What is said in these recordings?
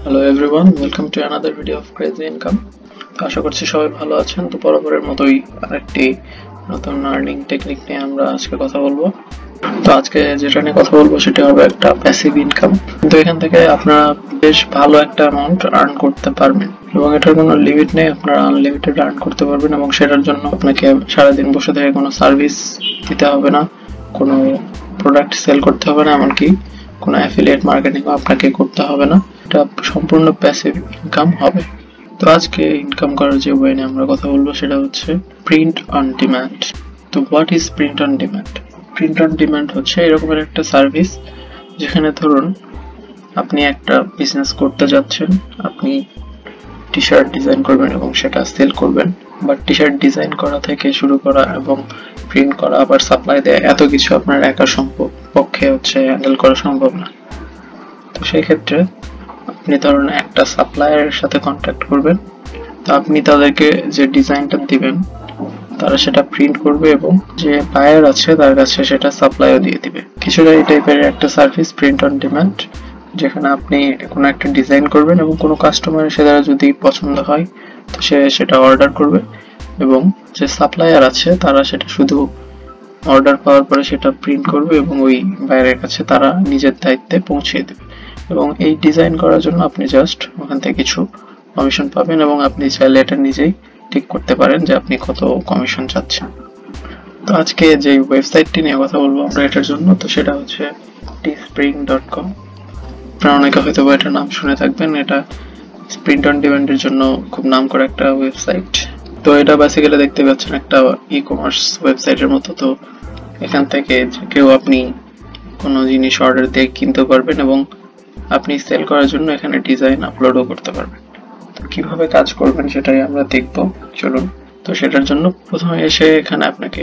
Hello everyone, welcome to another video of Crazy Income. আশা করছি সবাই ভালো আছেন। তো বরাবরের মতোই আরেকটি নতুন আর্নিং টেকনিক নিয়ে আমরা আজকে কথা বলবো। তো আজকে যেটা নিয়ে কথা বলবো সেটা হবে একটা প্যাসিভ ইনকাম। তো এখান থেকে আপনারা বেশ ভালো একটা অ্যামাউন্ট আর্ন করতে পারবেন এবং এটার কোনো লিমিট নেই, আপনারা আনলিমিটেড আর্ন করতে পারবেন এবং সেটার জন্য আপনাকে সারাদিন বসে থেকে কোনো সার্ভিস দিতে হবে না, কোনো প্রোডাক্ট সেল করতে হবে না, এমনকি কোনো অ্যাফিলিয়েট মার্কেটিংও আপনাকে করতে হবে না। এটা সম্পূর্ণ প্যাসিভ ইনকাম হবে। তো আজকে ইনকাম করার যে ওয়ে নিয়ে আমরা কথা বলবো সেটা হচ্ছে প্রিন্ট অন ডিমান্ড। তো what is print on demand? Print on demand হচ্ছে এরকমের একটা সার্ভিস যেখানে ধরুন আপনি একটা বিজনেস করতে যাচ্ছেন, আপনি টি শার্ট ডিজাইন করবেন এবং সেটা সেল করবেন, বাট টি শার্ট ডিজাইন করা থেকে শুরু করা এবং প্রিন্ট করা আবার সাপ্লাই দেয়া এত কিছু আপনার একা পক্ষে হ্যান্ডেল করা সম্ভব না। তো সেই ক্ষেত্রে আপনি ধরুন একটা সাপ্লায়ারের সাথে কন্ট্যাক্ট করবেন, তো আপনি তাদেরকে যে ডিজাইনটা দিবেন তারা সেটা প্রিন্ট করবে এবং যে বায়ার আছে তার কাছে সেটা সাপ্লাইও দিয়ে দিবে। কিছুটা এই টাইপের একটা সার্ভিস প্রিন্ট অন ডিমান্ড, যেখানে আপনি কোনো একটা ডিজাইন করবেন এবং কোনো কাস্টমারের সেটা যদি পছন্দ হয় তো সে সেটা অর্ডার করবে এবং যে সাপ্লায়ার আছে তারা সেটা শুধু অর্ডার পাওয়ার পরে সেটা প্রিন্ট করবে এবং ওই বায়ারের কাছে তারা নিজের দায়িত্বে পৌঁছে দেবে এবং এই ডিজাইন করার জন্য আপনি জাস্ট ওখান থেকে কিছু কমিশন পাবেন এবং আপনি চাইলে এটা নিজেই ঠিক করতে পারেন যে আপনি কত কমিশন চাচ্ছেন। তো আজকে যে ওয়েবসাইটটি নিয়ে কথা বলবো আমরা এটার জন্য, তো সেটা হচ্ছে teespring.com। আপনারা অনেকে হয়তো এটার নাম শুনে থাকবেন। এটা প্রিন্ট অন ডিমান্ডের জন্য খুব নাম করা একটা ওয়েবসাইট। তো এটা বেসিক্যালি দেখতে পাচ্ছেন একটা ই কমার্স ওয়েবসাইটের মতো। তো এখান থেকে কেউ আপনি কোনো জিনিস অর্ডার দিয়ে কিনতে পারবেন এবং আপনি সেল করার জন্য এখানে ডিজাইন আপলোডও করতে পারবেন। তো কিভাবে কাজ করবেন সেটাই আমরা দেখবো, চলুন। তো সেটার জন্য প্রথমে এসে এখানে আপনাকে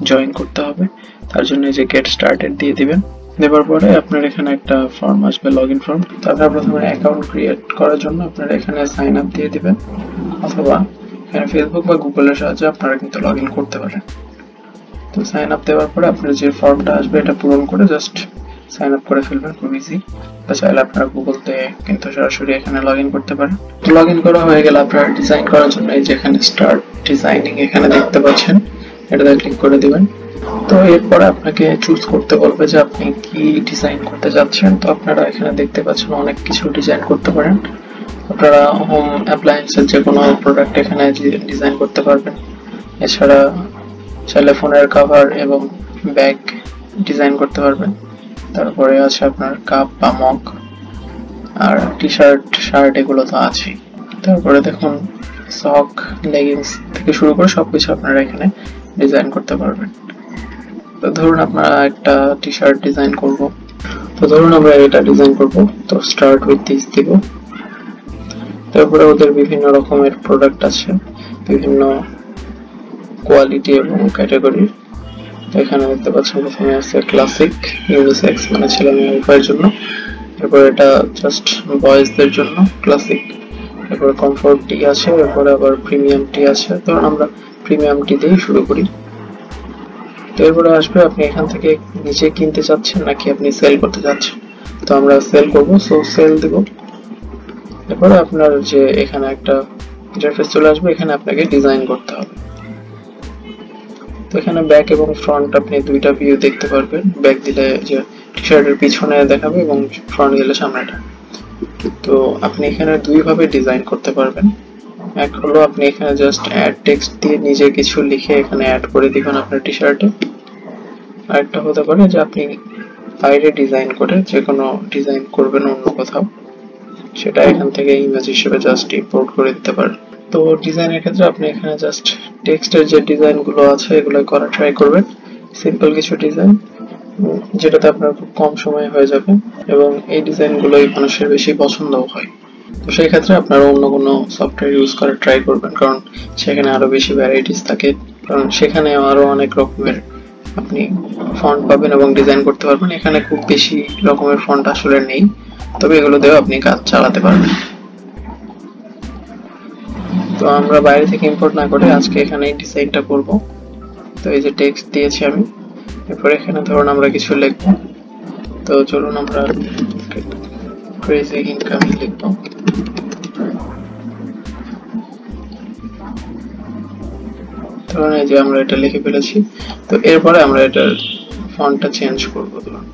জয়েন করতে হবে। তার জন্য যে গেট স্টার্টেড দিয়ে দিবেন, দেওয়ার পরে আপনার এখানে একটা ফর্ম আসবে, লগইন ফর্ম। তো আপনারা প্রথমে অ্যাকাউন্ট ক্রিয়েট করার জন্য আপনারা এখানে সাইন আপ দিয়ে দিবেন, অথবা এখানে ফেসবুক বা গুগলের সাহায্যে আপনারা কিন্তু লগইন করতে পারেন। তো সাইন আপ দেওয়ার পরে আপনার যে ফর্মটা আসবে এটা পূরণ করে জাস্ট সাইন আপ করে ফেলবেন, খুব ইজি। বা চাইলে আপনারা গুগলতে কিন্তু সরাসরি এখানে লগইন করতে পারেন। তো লগইন করা হয়ে গেলে আপনারা ডিজাইন করার জন্য এই যেখানে স্টার্ট ডিজাইনিং এখানে দেখতে পাচ্ছেন, এটাতে ক্লিক করে দিবেন। তো এরপরে আপনাকে চুজ করতে বলবে যে আপনি কি ডিজাইন করতে যাচ্ছেন। তো আপনারা এখানে দেখতে পাচ্ছেন অনেক কিছু ডিজাইন করতে পারেন। আপনারা হোম অ্যাপ্লায়েন্সের যে কোনো প্রোডাক্ট এখানে ডিজাইন করতে পারবেন। এছাড়া চাইলে ফোনের কভার এবং ব্যাগ ডিজাইন করতে পারবেন। তারপরে আছে আপনার কাপ বা মগ, আর টি শার্ট এগুলো তো আছেই। তারপরে দেখুন সক, লেগিংস থেকে শুরু করে সবকিছু আপনারা এখানে ডিজাইন করতে পারবেন। তো ধরুন আপনারা একটা টি শার্ট ডিজাইন করব, তো ধরুন আমরা এটা ডিজাইন করব। তো স্টার্ট উইথ দিস দিব। তারপরে ওদের বিভিন্ন রকমের প্রোডাক্ট আছে, বিভিন্ন কোয়ালিটি এবং ক্যাটাগরি। এখানে দেখতে পাচ্ছেন প্রথমে আছে ক্লাসিক, ইউনিসেক্স মানে ছেলে মেয়ে উভয়ের জন্য। এরপর এটা জাস্ট বয়েজদের জন্য ক্লাসিক। এরপরে কমফোর্ট টি আছে, এরপরে আবার প্রিমিয়াম টি আছে। তো আমরা প্রিমিয়াম টি দিয়েই শুরু করি। তো এরপরে আসবে আপনি এখান থেকে নিচে কিনতে চাচ্ছেন নাকি আপনি সেল করতে চাচ্ছেন। তো আমরা সেল করব, সো সেল দেব। এরপরে আপনার যে এখানে একটা ইন্টারফেস চলে আসবে, এখানে আপনাকে ডিজাইন করতে হবে। তো এখানে ব্যাক এবং ফ্রন্ট আপনি দুইটা ভিউ দেখতে পারবেন। ব্যাক দিলে যে টি শার্টের পিছনে দেখাবে এবং ফ্রন্ট দিলে সামনেটা। তো আপনি এখানে দুইভাবে ডিজাইন করতে পারবেন। এক হলো আপনি এখানে জাস্ট অ্যাড টেক্সট দিয়ে নিজে কিছু লিখে এখানে অ্যাড করে দিবেন আপনার টি শার্টে। আরেকটা হতে পারে যে আপনি বাইরে ডিজাইন করে যে কোনো ডিজাইন করবেন অন্য কোথাও, সেটা এখান থেকে ইমেজ হিসেবে জাস্ট ইম্পোর্ট করে দিতে পারেন। তো ডিজাইনের ক্ষেত্রে আপনি এখানে জাস্ট টেক্সটের যে ডিজাইনগুলো আছে এগুলো করা ট্রাই করবেন। সিম্পল কিছু ডিজাইন যেটাতে আপনার খুব কম সময়ে হয়ে যাবে এবং এই ডিজাইনগুলোই মানুষের বেশি পছন্দও হয়। তো সেই ক্ষেত্রে আপনারা অন্য কোনো সফটওয়্যার ইউজ করে ট্রাই করবেন, কারণ সেখানে আরো বেশি ভ্যারাইটিস থাকে। কারণ সেখানে আরো অনেক রকমের আপনি ফন্ট পাবেন এবং ডিজাইন করতে পারবেন। এখানে খুব বেশি রকমের ফন্ট আসলে নেই, তবে এগুলো দিয়েও আপনি কাজ চালাতে পারবেন। তো আমরা বাইরে থেকে ইম্পোর্ট না করে আজকে এখানে ডিজাইনটা করব। তো এই যে টেক্সট দিয়েছি আমি, এরপর এখানে ধরুন আমরা কিছু লিখব। তো চলুন আমরা ক্রেজি ইনকাম লিখব। ধরুন এই যে আমরা এটা লিখে ফেলেছি। তো এরপরে আমরা এটার ফন্টটা চেঞ্জ করবো। ধরুন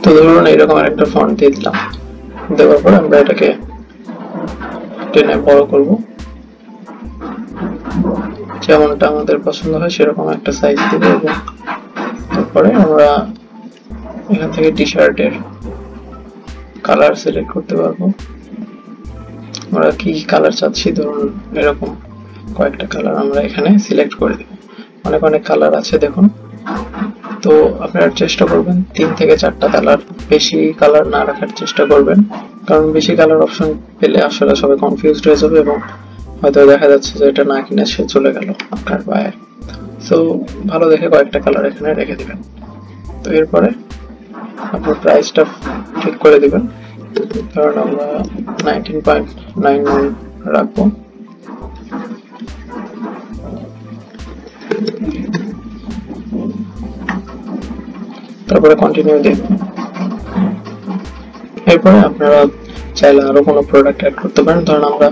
তো ধরুন এরকম একটা ফন্ট দিয়ে দিলাম। দেওয়ার পর আমরা এটাকে টেনে বড় করব, যেমনটা আমাদের পছন্দ হয় সেরকম একটা সাইজ দিব। এবং তারপরে আমরা এখান থেকে টি শার্টের কালার সিলেক্ট করতে পারবো। আমরা কি কালার চাচ্ছি, ধরুন এরকম কয়েকটা কালার আমরা এখানে সিলেক্ট করে দেব। অনেক অনেক কালার আছে দেখুন। তো আপনারা চেষ্টা করবেন 3 থেকে 4টা কালার, বেশি কালার না রাখার চেষ্টা করবেন, কারণ বেশি কালার অপশন পেলে আসলে সবাই কনফিউজড হয়ে যাবে এবং হয়তো দেখা যাচ্ছে যে এটা না কিনে সে চলে গেল আপনার বায়ার। সো ভালো দেখে কয়েকটা কালার এখানে রেখে দিবেন। তো এরপরে আপনার প্রাইসটা ঠিক করে দিবেন। কারণ আমরা 19.99 রাখবো। তারপরে কন্টিনিউ দিন। এরপরে আপনারা চাইলে আরো কোনো প্রোডাক্ট অ্যাড করতে পারেন। ধরুন আমরা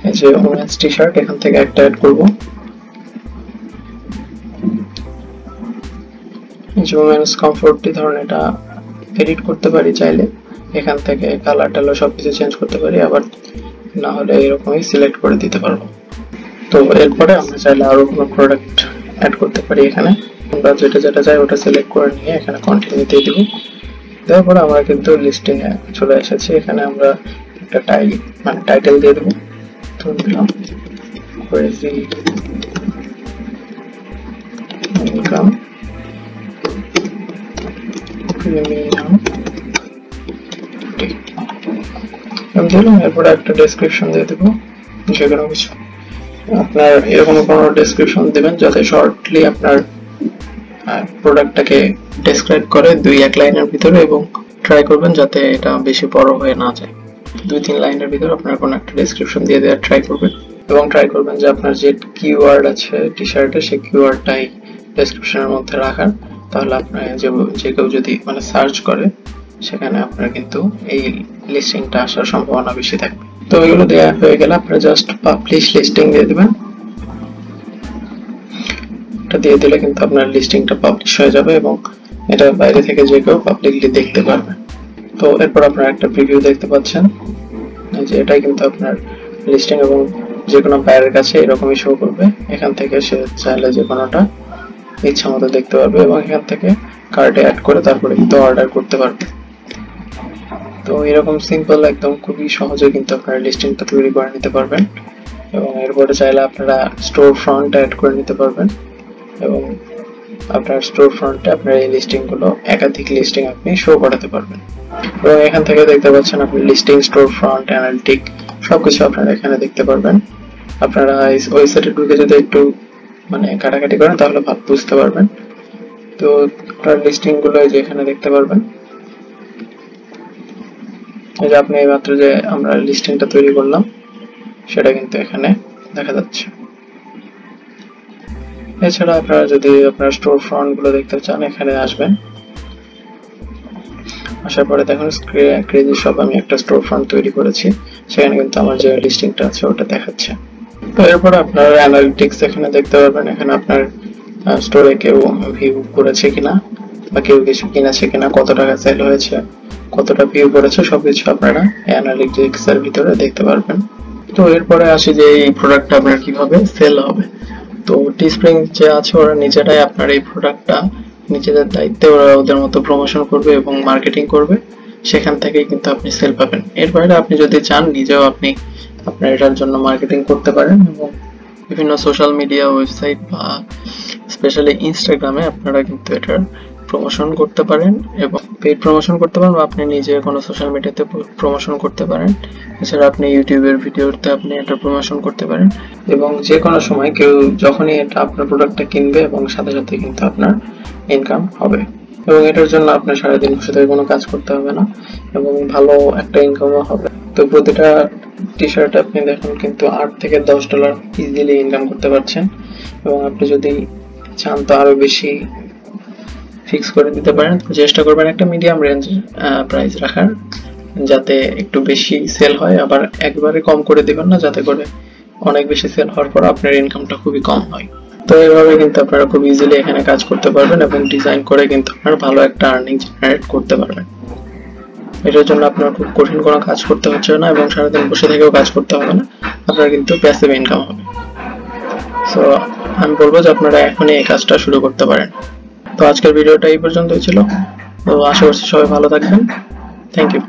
এই যে ওমেন্স টি শার্ট এখান থেকে একটা অ্যাড করব। ওমেন্স কমফোর্টটি ধরুন এটা এডিট করতে পারি চাইলে, এখান থেকে কালার টালার সবকিছু চেঞ্জ করতে পারি, আবার না হলে এরকমই সিলেক্ট করে দিতে পারবো। তো এরপরে আমরা চাইলে আরো কোনো প্রোডাক্ট অ্যাড করতে পারি। এখানে আমরা যেটা যেটা চাই ওটা সিলেক্ট করে নিয়ে এখানে কন্টিনিউ দিয়ে দিব। দেওয়ার পরে আমরা কিন্তু লিস্টিং এ চলে এসেছি। এখানে আমরা একটা টাইটেল দিয়ে দেবো। ধরুন দিলাম ক্রেজি ইনকাম প্রিমিয়াম দিলাম। এরপরে একটা ডেসক্রিপশন দিয়ে দেবো, যে কোনো কিছু আপনার এরকম কোনো ডেসক্রিপশন দিবেন যাতে শর্টলি আপনার প্রোডাক্টটাকে ডেসক্রাইব করে 2-1 লাইনের ভিতরে, এবং ট্রাই করবেন যাতে এটা বেশি বড় হয়ে না যায়। 2-3 লাইনের ভিতরে আপনার কোনো একটা ডেসক্রিপশন দিয়ে দেওয়ার ট্রাই করবেন, এবং ট্রাই করবেন যে আপনার যে কিওয়ার্ড আছে টি শার্টে সেই কিওয়ার্ডটাই ডেসক্রিপশনের মধ্যে রাখার। তাহলে আপনার যে কেউ যদি মানে সার্চ করে সেখানে আপনার কিন্তু এই লিস্টিংটা আসার সম্ভাবনা বেশি থাকবে। তো এগুলো দেওয়া হয়ে গেলে আপনারা জাস্ট পাবলিশ লিস্টিং দিয়ে দিবেন। এটা দিয়ে দিলে কিন্তু আপনার লিস্টিংটা পাবলিশ হয়ে যাবে এবং এটা বাইরে থেকে যে কেউ পাবলিকলি দেখতে পারবে। তো এরপর আপনারা একটা প্রিভিউ দেখতে পাচ্ছেন যে এটাই কিন্তু আপনার লিস্টিং, এবং যে কোনো বায়ারের কাছে এরকমই শো করবে। এখান থেকে সে চাইলে যে কোনোটা ইচ্ছা মতো দেখতে পারবে এবং এখান থেকে কার্টে অ্যাড করে তারপরে কিন্তু অর্ডার করতে পারবে। তো এরকম সিম্পল একদম খুবই সহজে কিন্তু আপনারা লিস্টিংটা তৈরি করে নিতে পারবেন, এবং এরপরে চাইলে আপনারা স্টোর ফ্রন্ট অ্যাড করে নিতে পারবেন, এবং আপনার স্টোর ফ্রন্টে আপনার এই লিস্টিং গুলো একাধিক লিস্টিং আপনি শো করাতে পারবেন। এবং এখান থেকে দেখতে পাচ্ছেন আপনি লিস্টিং, স্টোর ফ্রন্ট, অ্যানালিটিক সবকিছু আপনারা এখানে দেখতে পারবেন। আপনারা ওয়েবসাইটে ঢুকে যদি একটু মানে কাটাকাটি করেন তাহলে ভালো বুঝতে পারবেন। তো আপনার লিস্টিং গুলো এই যে এখানে দেখতে পারবেন। এই যে আপনি এইমাত্র যে আমরা লিস্টিংটা তৈরি করলাম সেটা কিন্তু এখানে দেখা যাচ্ছে। এছাড়া আপনারা যদি আপনার স্টোর ফ্রন্ট গুলো দেখতে চান এখানে আসবেন। আসার পরে দেখুন ক্রেজি শপ আমি একটা স্টোর ফ্রন্ট তৈরি করেছি, সেখানে কিন্তু আমার যে লিস্টিংটা আছে ওটা দেখাচ্ছে। তো এরপর আপনার অ্যানালিটিক্স এখানে দেখতে পারবেন। এখানে আপনার স্টোরে কেউ ভিউ করেছে কিনা বা কেউ কিছু কিনেছে কিনা, কত টাকা সেল হয়েছে, কতটা ভিউ করেছে, সবকিছু আপনারা অ্যানালিটিক্স এর ভিতরে দেখতে পারবেন। তো এরপরে আসি যে এই প্রোডাক্টটা আপনার কিভাবে সেল হবে। তো টিস্প্রিং যে আছে ওরা নিজেরাই আপনার এই প্রোডাক্টটা নিজেদের দায়িত্বে ওরা ওদের মতো প্রমোশন করবে এবং মার্কেটিং করবে, সেখান থেকেই কিন্তু আপনি সেল পাবেন। এর বাইরে আপনি যদি চান নিজেও আপনি আপনার এটার জন্য মার্কেটিং করতে পারেন, এবং বিভিন্ন সোশ্যাল মিডিয়া ওয়েবসাইট বা স্পেশালি ইনস্টাগ্রামে আপনারা কিন্তু এটার প্রমোশন করতে পারেন এবং পেইড প্রমোশন করতে পারেন, বা আপনি নিজে কোনো সোশ্যাল মিডিয়াতে প্রমোশন করতে পারেন। এছাড়া আপনি ইউটিউবের ভিডিওতে আপনি এটা প্রমোশন করতে পারেন, এবং যে কোনো সময় কেউ যখনই এটা আপনার প্রোডাক্টটা কিনবে এবং সাথে সাথে কিন্তু আপনার ইনকাম হবে। এবং এটার জন্য আপনার সারাদিন বসে থেকে কোনো কাজ করতে হবে না এবং ভালো একটা ইনকামও হবে। তো প্রতিটা টি শার্ট আপনি দেখুন কিন্তু $8 থেকে $10 ইজিলি ইনকাম করতে পারছেন, এবং আপনি যদি চান তো আরো বেশি ফিক্স করে দিতে পারেন। চেষ্টা করবেন একটা মিডিয়াম রেঞ্জ প্রাইস রাখার, যাতে একটু বেশি সেল হয়, আবার একবারে কম করে দিবেন না যাতে করে অনেক বেশি সেল হওয়ার পর আপনার ইনকামটা খুবই কম হয়। তো এইভাবে কিন্তু আপনারা খুব ইজিলি এখানে কাজ করতে পারবেন এবং ডিজাইন করে কিন্তু আপনারা ভালো একটা আর্নিং জেনারেট করতে পারবেন। এটার জন্য আপনার খুব কঠিন কোনো কাজ করতে হচ্ছে না এবং সারাদিন বসে থেকেও কাজ করতে হবে না, আপনার কিন্তু প্যাসিভ ইনকাম হবে। সো আমি বলবো যে আপনারা এখনই এই কাজটা শুরু করতে পারেন। তো আজকের ভিডিওটা এই পর্যন্তই ছিল। তো আশা করছি সবাই ভালো থাকবেন। Thank you.